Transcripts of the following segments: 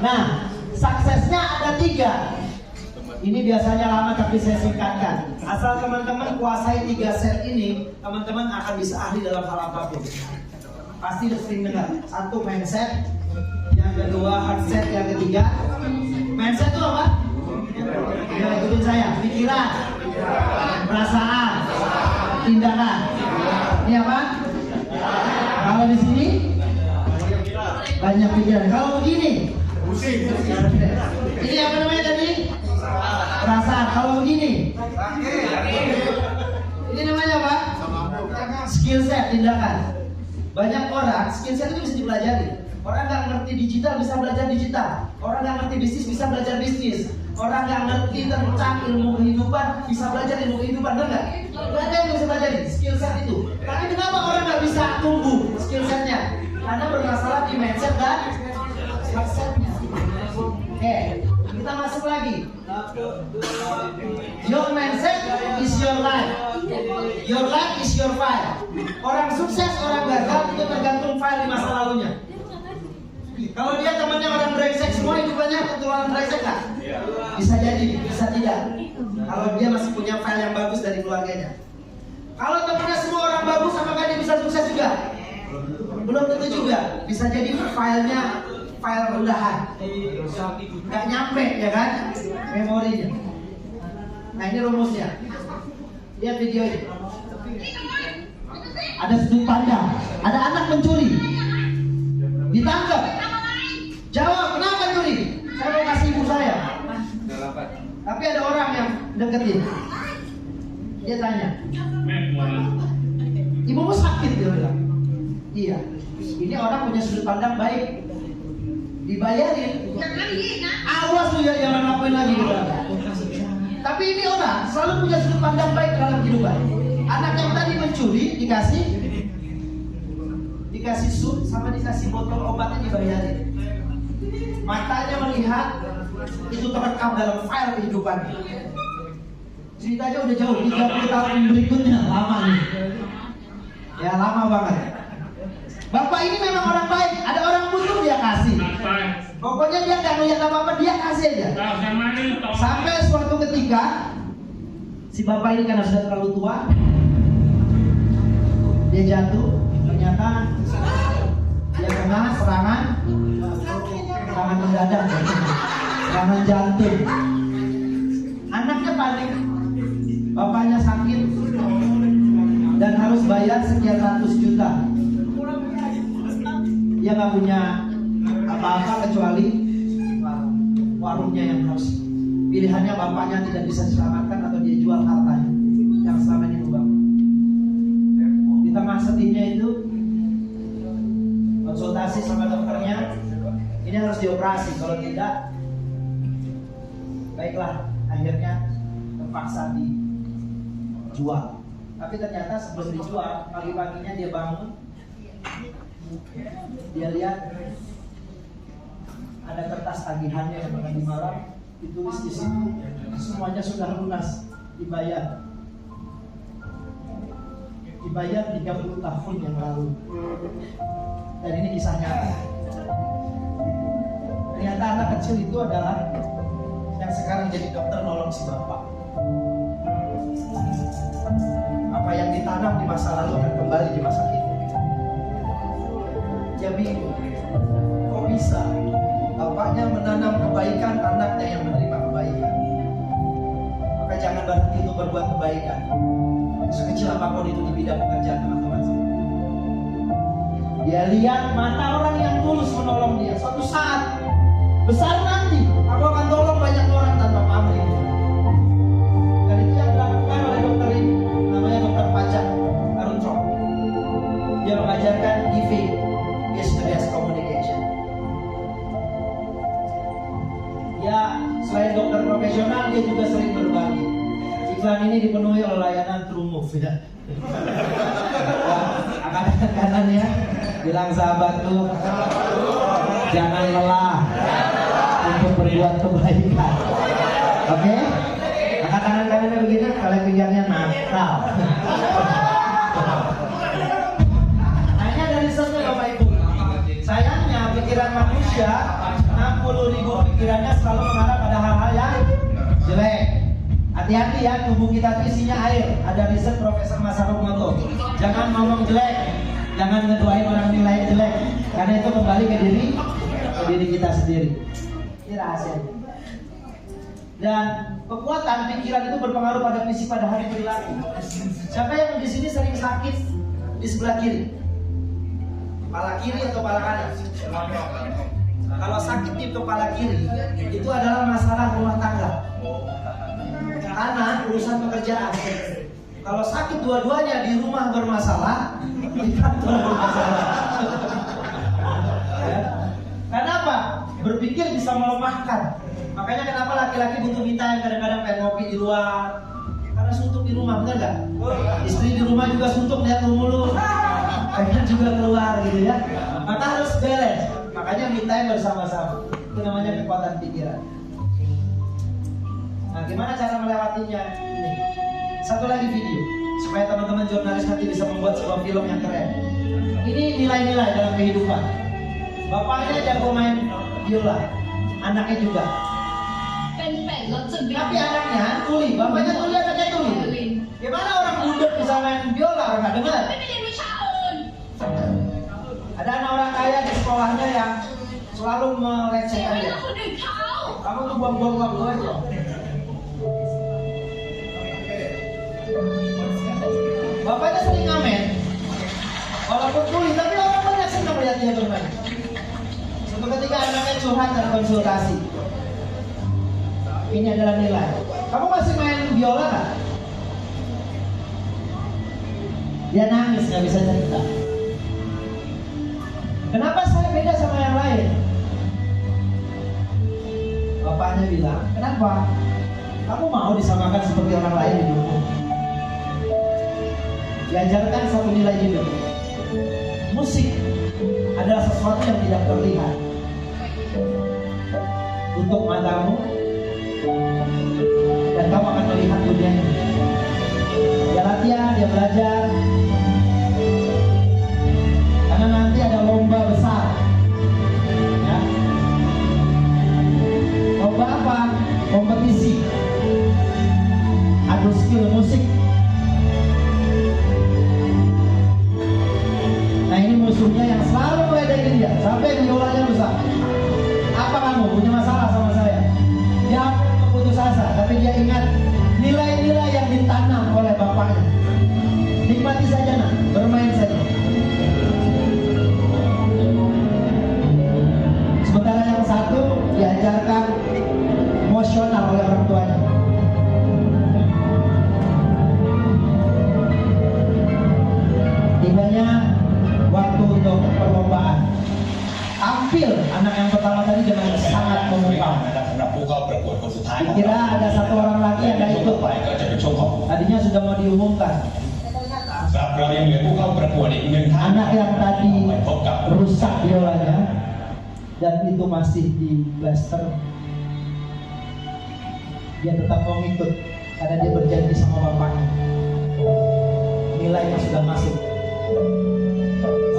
Nah, suksesnya ada 3. Ini biasanya lama tapi saya singkatkan. Asal teman-teman kuasai 3 set ini, teman-teman akan bisa ahli dalam hal apapun. Pasti udah sering dengar. 1 mindset, yang kedua hard set, yang ketiga mindset itu apa? Ya, ikutin saya. Pikiran, perasaan, tindakan. Ini apa? Kalau di sini banyak pikiran. Kalau begini, ini apa namanya tadi? Perasaan. Kalau begini, ini namanya apa? Skill set, tindakan. Banyak orang skill set itu bisa dipelajari. Orang nggak ngerti digital bisa belajar digital. Orang nggak ngerti bisnis bisa belajar bisnis. Orang nggak ngerti tentang ilmu kehidupan bisa belajar ilmu kehidupan, benar nggak? Nggak ada yang bisa belajar skill set itu. Tapi kenapa orang nggak bisa tumbuh skill setnya? Karena bermasalah di mindset dan mindsetnya. Oke, kita masuk lagi. Your mindset is your life. Your life is your file. Orang sukses, orang gagal itu tergantung file di masa lalunya. Kalau dia temannya orang brengsek semua hidupannya ketularan brengsek kan? Bisa jadi, bisa tidak. Kalau dia masih punya file yang bagus dari keluarganya. Kalau temannya semua orang bagus, apakah dia bisa sukses juga? Belum tentu juga. Bisa jadi filenya file rendahan, nggak nyampe ya kan memorinya. Nah ini rumusnya. Lihat video ini. Ada sudut pandang, ada anak mencuri, ditangkap. Jawab, kenapa curi? Saya mau kasih ibu saya. Tapi ada orang yang deketin. Dia tanya, ibumu sakit? Dia bilang, iya. Ini orang punya sudut pandang baik, dibayarin. Awas lu ya, jangan ngapain lagi gitu. Tapi ini orang selalu punya sudut pandang baik dalam kehidupan. Anak yang tadi mencuri dikasih sup sama dikasih botol obatnya dibayarin. Matanya melihat itu terekam dalam file kehidupannya. Ceritanya udah jauh, 30 tahun berikutnya, lama nih. Ya lama banget. Bapak ini memang orang baik, ada orang butuh dia kasih. Pokoknya dia nggak ngeliat apa-apa, dia kasih aja. Sampai suatu ketika si bapak ini karena sudah terlalu tua, dia jatuh. Ternyata dia kena serangan mendadak, serangan jantung. Anaknya panik, bapaknya sakit dan harus bayar sekian ratus juta. Dia nggak punya apa-apa kecuali warungnya yang harus. Pilihannya bapaknya tidak bisa diselamatkan atau dia jual hartanya yang selama ini membangun. Di tengah sedihnya itu konsultasi sama dokternya, ini harus dioperasi. Kalau tidak, baiklah, akhirnya terpaksa dijual. Tapi ternyata sebelum dijual, pagi-paginya dia bangun, dia lihat ada kertas tagihannya yang akan dimalam, ditulis di situ semuanya sudah lunas, dibayar 30 tahun yang lalu. Dan ini kisah nyata. Ternyata anak kecil itu adalah yang sekarang jadi dokter nolong si bapak. Apa yang ditanam di masa lalu akan kembali di masa kini. Dia bingung, kok bisa bapaknya menanam kebaikan, anaknya yang menerima kebaikan. Maka jangan berhenti untuk berbuat kebaikan, sekecil apapun itu di bidang pekerjaan teman-teman. Dia lihat mata orang yang tulus menolong dia. Suatu saat besar nanti aku akan tolong banyak orang tanpa pamrih. Dan itu yang dilakukan oleh dokter ini, namanya dokter Pajak Aruntrop. Dia mengajarkan giving is the best communication. Ya, selain dokter profesional, dia juga sering berbagi. Iklan ini dipenuhi oleh layanan True Move ya. Angkat kanan ya, bilang sahabat tuh, jangan lelah untuk berbuat kebaikan. Oke? Angkat tangan-tangannya begini, kalian pinggangnya nakal. Hanya dari sana Bapak Ibu. Sayangnya pikiran manusia, 60.000 pikirannya selalu mengarah pada hal-hal yang jelek. Hati-hati ya, tubuh kita itu isinya air. Ada riset Profesor Masaru Emoto. Jangan ngomong jelek, jangan ngedoain orang nilai jelek, karena itu kembali ke diri kita sendiri. Ini rahasianya. Dan kekuatan pikiran itu berpengaruh pada fisik, pada hari perilaku. Siapa yang di sini sering sakit di sebelah kiri? Kepala kiri atau kepala kanan? Kalau sakit di kepala kiri, itu adalah masalah rumah tangga. Karena urusan pekerjaan. Kalau sakit dua-duanya, di rumah bermasalah, di kantor bermasalah. Ya. Kenapa? Berpikir bisa melemahkan. Makanya kenapa laki-laki butuh kita yang kadang-kadang pengen ngopi di luar, karena suntuk di rumah, benar nggak? Istri di rumah juga suntuk lihat lu mulu, pengen juga keluar gitu ya. Maka harus balance. Makanya kita yang bersama-sama. Itu namanya kekuatan pikiran. Nah, gimana cara melewatinya? Ini satu lagi video supaya teman-teman jurnalis nanti bisa membuat sebuah film yang keren. Ini nilai-nilai dalam kehidupan. Bapaknya jago main biola, anaknya juga. Tapi anaknya tuli, bapaknya tuli, anaknya tuli. Gimana orang budek bisa main biola, orang nggak dengar? Ada anak orang kaya di sekolahnya yang selalu melecehkan dia. Kamu tuh buang-buang waktu aja. Bapaknya sering ngamen, walaupun tuli, tapi orang banyak senang melihat dia bermain. Suatu ketika anaknya curhat dan konsultasi. Ini adalah nilai. Kamu masih main biola nggak? Dia nangis, nggak bisa cerita. Kenapa saya beda sama yang lain? Bapaknya bilang, kenapa? Kamu mau disamakan seperti orang lain di hidupmu? Diajarkan satu nilai hidup. Musik adalah sesuatu yang tidak terlihat. Untuk matamu, dan kamu akan melihat dunia ini. Dia latihan, dia belajar. Karena nanti ada lomba besar. Ya. Lomba apa? Kompetisi. Adu skill musik. Nah, ini musuhnya yang selalu meledekin dia sampai biolanya rusak. Apa kamu punya masalah sama saya? Dia putus asa, tapi dia ingat nilai-nilai yang ditanam oleh bapaknya. Nikmati saja nak, bermain saja. Sementara yang satu diajarkan emosional oleh orang tuanya. Tibanya waktu untuk perlombaan. Tampil anak yang pertama tadi dengan sangat memukau. Dikira ada satu orang lagi yang gak ikut. Tadinya sudah mau diumumkan. Anak yang tadi rusak biolanya dan itu masih di blaster, dia tetap mau ikut karena dia berjanji sama bapaknya. Nilainya sudah masuk.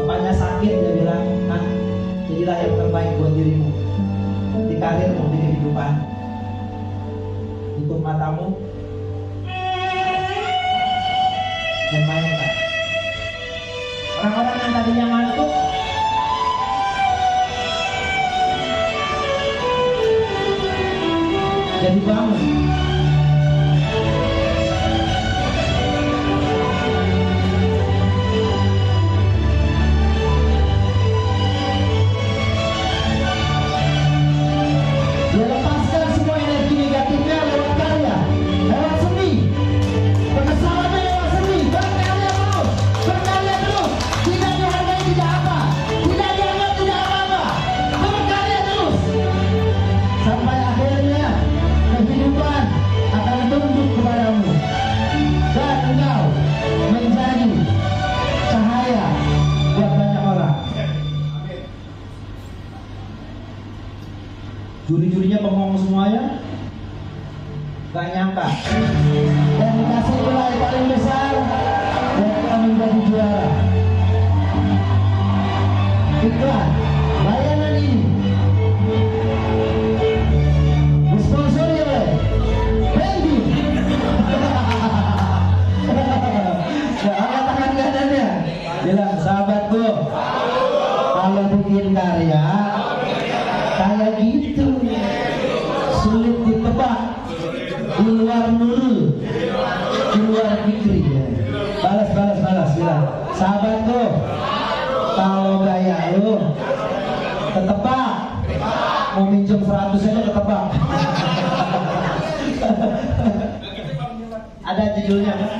Bapaknya sakit, dia bilang, nah, jadilah yang terbaik buat dirimu, di karirmu, di kehidupan. Tutup matamu dan mainkan. Orang-orang yang tadinya ngantuk jadi bangun. Dia lepaskan semua energi negatifnya lewat karya, lewat seni. Pengesalannya lewat seni. Berkarya terus, berkarya terus. Tidak dihargai tidak apa, tidak dianggap tidak apa-apa. Berkarya terus sampai akhirnya kehidupan akan tunduk kepadamu dan engkau menjadi cahaya buat banyak orang. Juri-jurinya pengomong semuanya gak nyangka, dan dikasih nilai paling besar dan kita menjadi juara. Iklan layanan ini Tebak. Di luar Nurul, di luar Fikri. Balas. Bilang, sahabatku, kalau gaya lu ketebak, mau minjem 100 aja ketebak. Ada judulnya kan?